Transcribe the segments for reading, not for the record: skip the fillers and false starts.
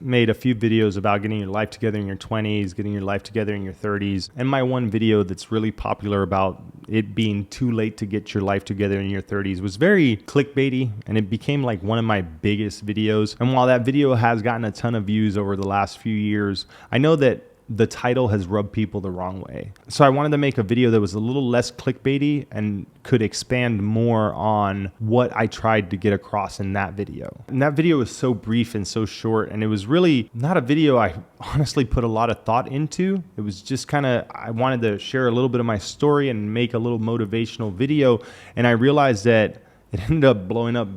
made a few videos about getting your life together in your 20s, getting your life together in your 30s. And my one video that's really popular about it being too late to get your life together in your 30s was very clickbaity, and it became like one of my biggest videos. And while that video has gotten a ton of views over the last few years, I know that the title has rubbed people the wrong way. So I wanted to make a video that was a little less clickbaity and could expand more on what I tried to get across in that video. And that video was so brief and so short, and it was really not a video I honestly put a lot of thought into. It was just I wanted to share a little bit of my story and make a little motivational video. And I realized that it ended up blowing up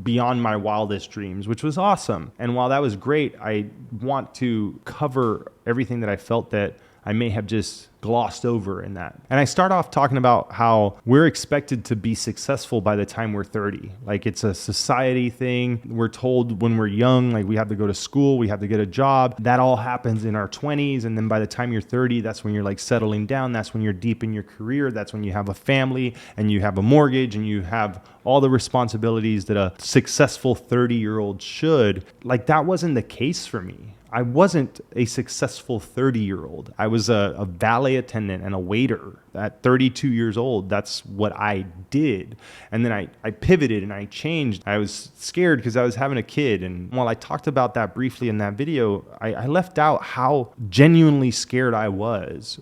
beyond my wildest dreams, which was awesome. And while that was great, I want to cover everything that I felt that I may have just glossed over in that. And I start off talking about how we're expected to be successful by the time we're 30. Like, it's a society thing. We're told when we're young, like, we have to go to school, we have to get a job. That all happens in our 20s. And then by the time you're 30, that's when you're like settling down. That's when you're deep in your career. That's when you have a family and you have a mortgage and you have all the responsibilities that a successful 30-year-old should. Like, that wasn't the case for me. I wasn't a successful 30-year-old. I was a valet attendant and a waiter at 32 years old. That's what I did. And then I pivoted and I changed. I was scared because I was having a kid. And while I talked about that briefly in that video, I left out how genuinely scared I was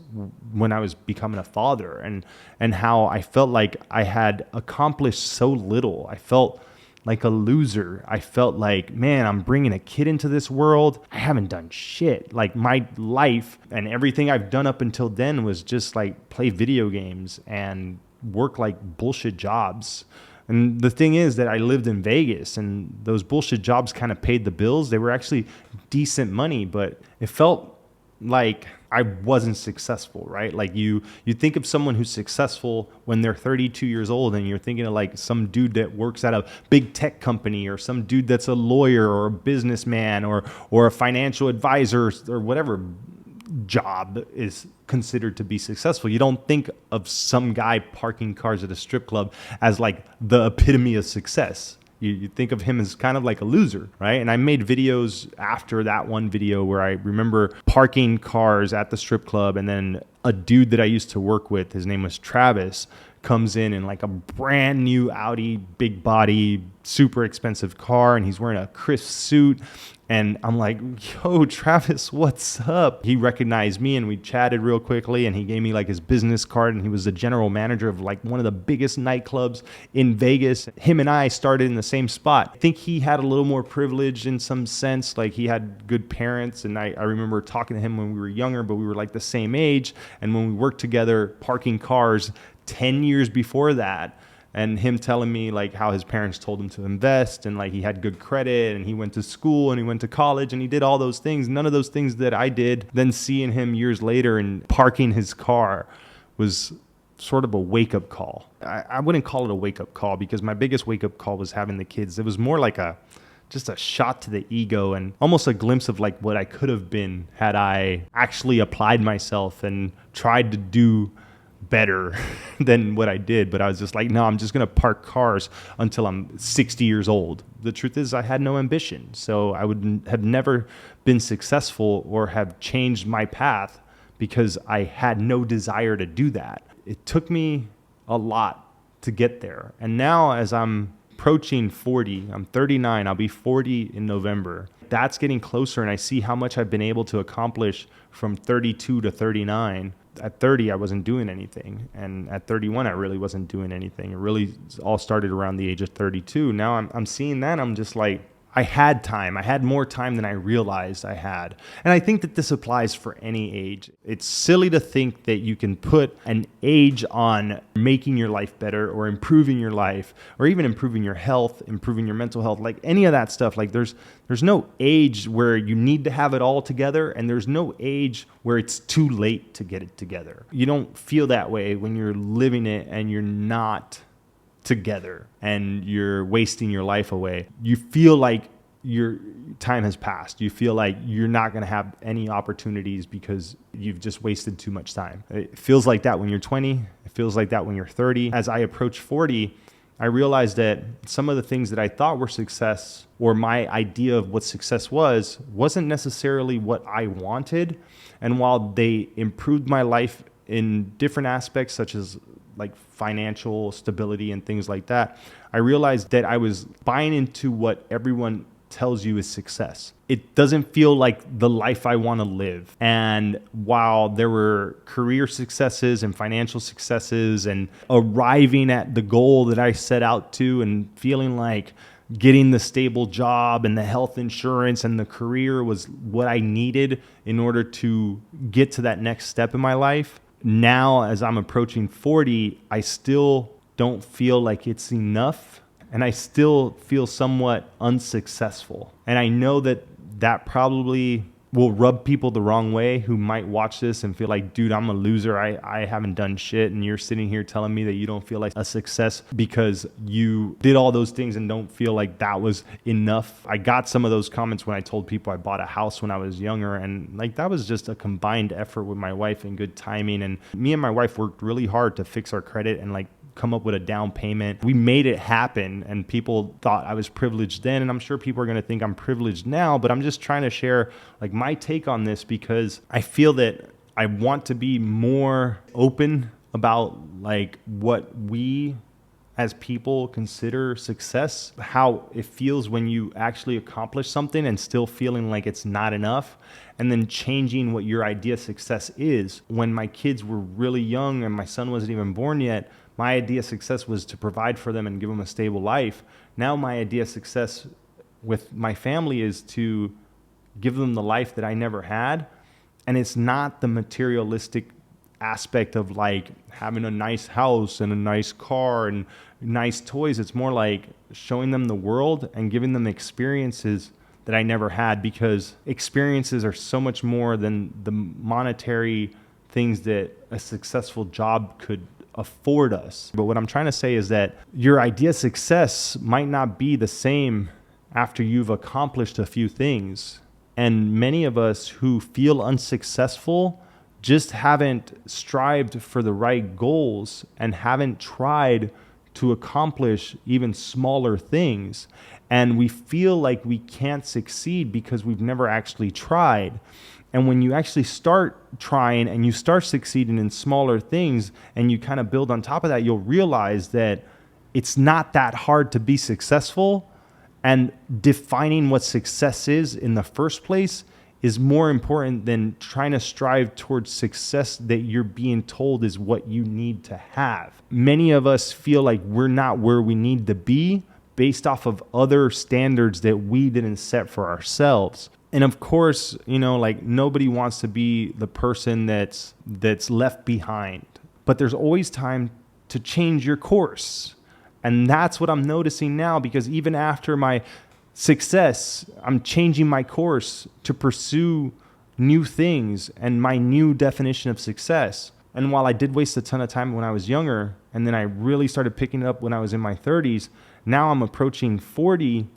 when I was becoming a father, and how I felt like I had accomplished so little. I felt like a loser. I felt like, man, I'm bringing a kid into this world. I haven't done shit. Like, my life and everything I've done up until then was just like play video games and work like bullshit jobs. And the thing is that I lived in Vegas, and those bullshit jobs kind of paid the bills. They were actually decent money, but it felt like I wasn't successful, right? Like, you think of someone who's successful when they're 32 years old, and you're thinking of like some dude that works at a big tech company, or some dude that's a lawyer or a businessman or a financial advisor, or whatever job is considered to be successful. You don't think of some guy parking cars at a strip club as like the epitome of success. You think of him as kind of like a loser, right? And I made videos after that one video where I remember parking cars at the strip club, and then a dude that I used to work with, his name was Travis, comes in like a brand new Audi, big body, super expensive car, and he's wearing a crisp suit. And I'm like, yo, Travis, what's up? He recognized me, and we chatted real quickly, and he gave me like his business card, and he was the general manager of like one of the biggest nightclubs in Vegas. Him and I started in the same spot. I think he had a little more privilege in some sense. Like, he had good parents, and I remember talking to him when we were younger, but we were like the same age. And when we worked together parking cars 10 years before that, and him telling me like how his parents told him to invest, and like he had good credit, and he went to school and he went to college and he did all those things, none of those things that I did. Then seeing him years later and parking his car was sort of a wake-up call. I wouldn't call it a wake-up call, because my biggest wake-up call was having the kids. It was more like just a shot to the ego, and almost a glimpse of like what I could have been had I actually applied myself and tried to do better than what I did. But I was just like, no, I'm just going to park cars until I'm 60 years old. The truth is, I had no ambition. So I would have never been successful or have changed my path, because I had no desire to do that. It took me a lot to get there. And now, as I'm approaching 40, I'm 39, I'll be 40 in November. That's getting closer, and I see how much I've been able to accomplish from 32 to 39. At 30, I wasn't doing anything. And at 31, I really wasn't doing anything. It really all started around the age of 32. Now I'm seeing that. I'm just like, I had time. I had more time than I realized I had. And I think that this applies for any age. It's silly to think that you can put an age on making your life better, or improving your life, or even improving your health, improving your mental health, like any of that stuff. Like, there's no age where you need to have it all together, and there's no age where it's too late to get it together. You don't feel that way when you're living it and you're not together and you're wasting your life away. You feel like your time has passed. You feel like you're not going to have any opportunities because you've just wasted too much time. It feels like that when you're 20. It feels like that when you're 30. As I approach 40, I realized that some of the things that I thought were success, or my idea of what success was, wasn't necessarily what I wanted. And while they improved my life in different aspects, such as like financial stability and things like that, I realized that I was buying into what everyone tells you is success. It doesn't feel like the life I want to live. And while there were career successes and financial successes and arriving at the goal that I set out to and feeling like getting the stable job and the health insurance and the career was what I needed in order to get to that next step in my life, now as I'm approaching 40, I still don't feel like it's enough. And I still feel somewhat unsuccessful. And I know that that probably will rub people the wrong way who might watch this and feel like, dude, I'm a loser. I haven't done shit. And you're sitting here telling me that you don't feel like a success because you did all those things and don't feel like that was enough. I got some of those comments when I told people I bought a house when I was younger. And like, that was just a combined effort with my wife and good timing. And me and my wife worked really hard to fix our credit and like come up with a down payment. We made it happen, and people thought I was privileged then, and I'm sure people are going to think I'm privileged now, but I'm just trying to share like my take on this because I feel that I want to be more open about like what we as people consider success, how it feels when you actually accomplish something and still feeling like it's not enough, and then changing what your idea of success is. When my kids were really young and my son wasn't even born yet, my idea of success was to provide for them and give them a stable life. Now my idea of success with my family is to give them the life that I never had. And it's not the materialistic aspect of like having a nice house and a nice car and nice toys. It's more like showing them the world and giving them experiences that I never had, because experiences are so much more than the monetary things that a successful job could afford us. But what I'm trying to say is that your idea of success might not be the same after you've accomplished a few things. And many of us who feel unsuccessful just haven't strived for the right goals and haven't tried to accomplish even smaller things. And we feel like we can't succeed because we've never actually tried. And when you actually start trying and you start succeeding in smaller things and you kind of build on top of that, you'll realize that it's not that hard to be successful. And defining what success is in the first place is more important than trying to strive towards success that you're being told is what you need to have. Many of us feel like we're not where we need to be based off of other standards that we didn't set for ourselves. And of course, you know, like nobody wants to be the person that's left behind. But there's always time to change your course. And that's what I'm noticing now, because even after my success, I'm changing my course to pursue new things and my new definition of success. And while I did waste a ton of time when I was younger, and then I really started picking it up when I was in my 30s, now I'm approaching 40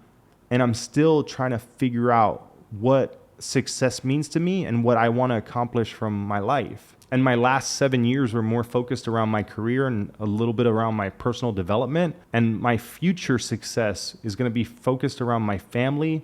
and I'm still trying to figure out what success means to me and what I want to accomplish from my life. And my last 7 years were more focused around my career and a little bit around my personal development. And my future success is going to be focused around my family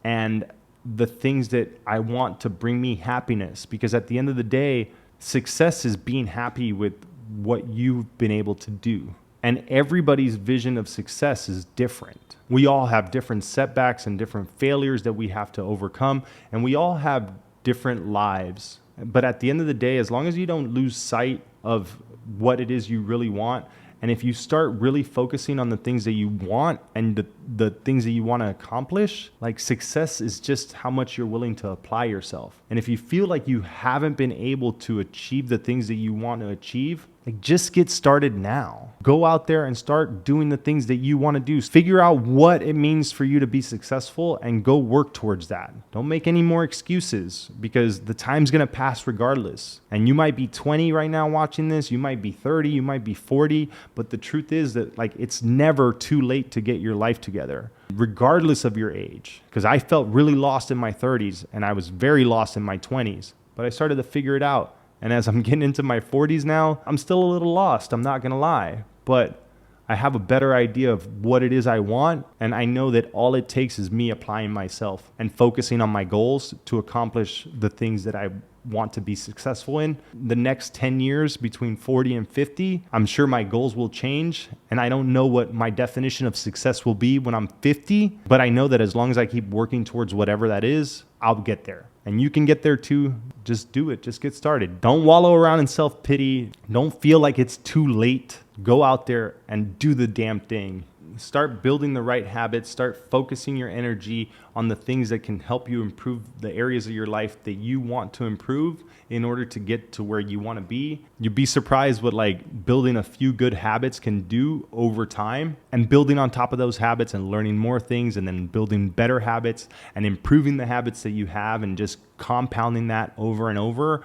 and the things that I want to bring me happiness. Because at the end of the day, success is being happy with what you've been able to do. And everybody's vision of success is different. We all have different setbacks and different failures that we have to overcome. And we all have different lives. But at the end of the day, as long as you don't lose sight of what it is you really want, and if you start really focusing on the things that you want and the things that you want to accomplish, like success is just how much you're willing to apply yourself. And if you feel like you haven't been able to achieve the things that you want to achieve, like just get started now. Go out there and start doing the things that you want to do. Figure out what it means for you to be successful and go work towards that. Don't make any more excuses, because the time's going to pass regardless. And you might be 20 right now watching this. You might be 30. You might be 40. But the truth is that like it's never too late to get your life together, regardless of your age. Because I felt really lost in my 30s and I was very lost in my 20s. But I started to figure it out. And as I'm getting into my 40s now, I'm still a little lost. I'm not going to lie. But I have a better idea of what it is I want. And I know that all it takes is me applying myself and focusing on my goals to accomplish the things that I want to be successful in. The next 10 years between 40 and 50, I'm sure my goals will change. And I don't know what my definition of success will be when I'm 50, but I know that as long as I keep working towards whatever that is, I'll get there. And you can get there too. Just do it. Just get started. Don't wallow around in self-pity. Don't feel like it's too late. Go out there and do the damn thing. Start building the right habits. Start focusing your energy on the things that can help you improve the areas of your life that you want to improve in order to get to where you want to be. You'd be surprised what like building a few good habits can do over time, and building on top of those habits and learning more things, and then building better habits and improving the habits that you have and just compounding that over and over.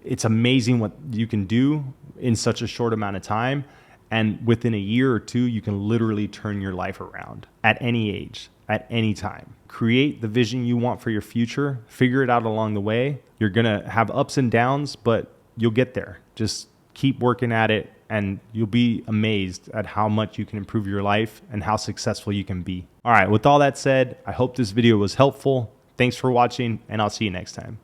It's amazing what you can do in such a short amount of time. And within a year or two, you can literally turn your life around at any age, at any time. Create the vision you want for your future. Figure it out along the way. You're going to have ups and downs, but you'll get there. Just keep working at it, and you'll be amazed at how much you can improve your life and how successful you can be. All right, with all that said, I hope this video was helpful. Thanks for watching, and I'll see you next time.